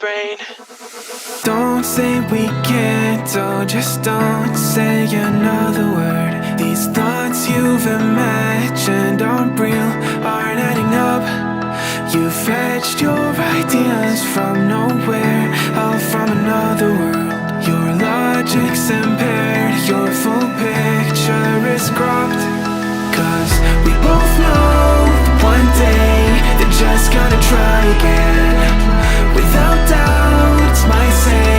brain. Don't say we can't, oh, just don't say another word. These thoughts you've imagined aren't real, aren't adding up. You fetched your ideas from nowhere, all from another world. Your logic's impaired, your full picture is cropped. Cause we both know one day they're just gonna try again. Without doubt, might say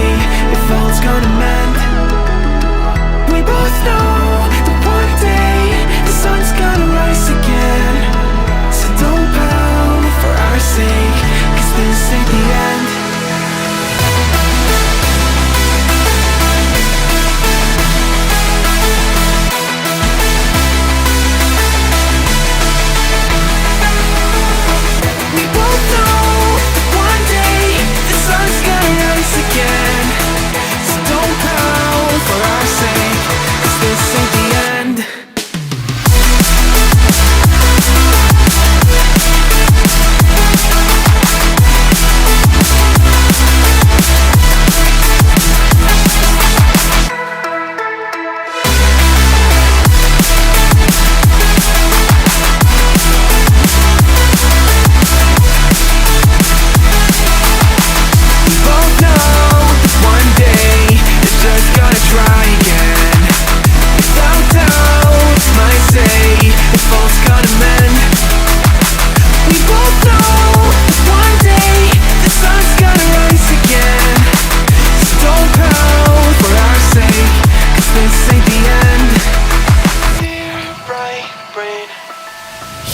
if all's gonna mend. We both know that one day the sun's gonna rise again. So don't pout for our sake, cause this ain't the end.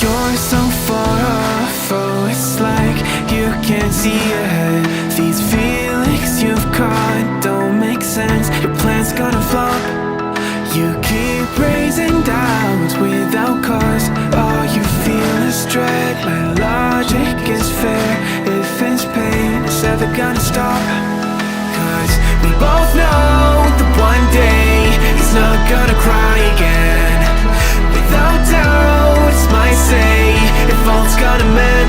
You're so far off, oh, it's like you can't see ahead. These feelings you've caught don't make sense, your plan's gonna flop. You keep raising doubts without cause, all you feel is dread. My logic is fair, if it's pain, it's ever gonna stop. Cause we both know that one day he's not gonna cry again. Without doubt, might say if all's gonna mend.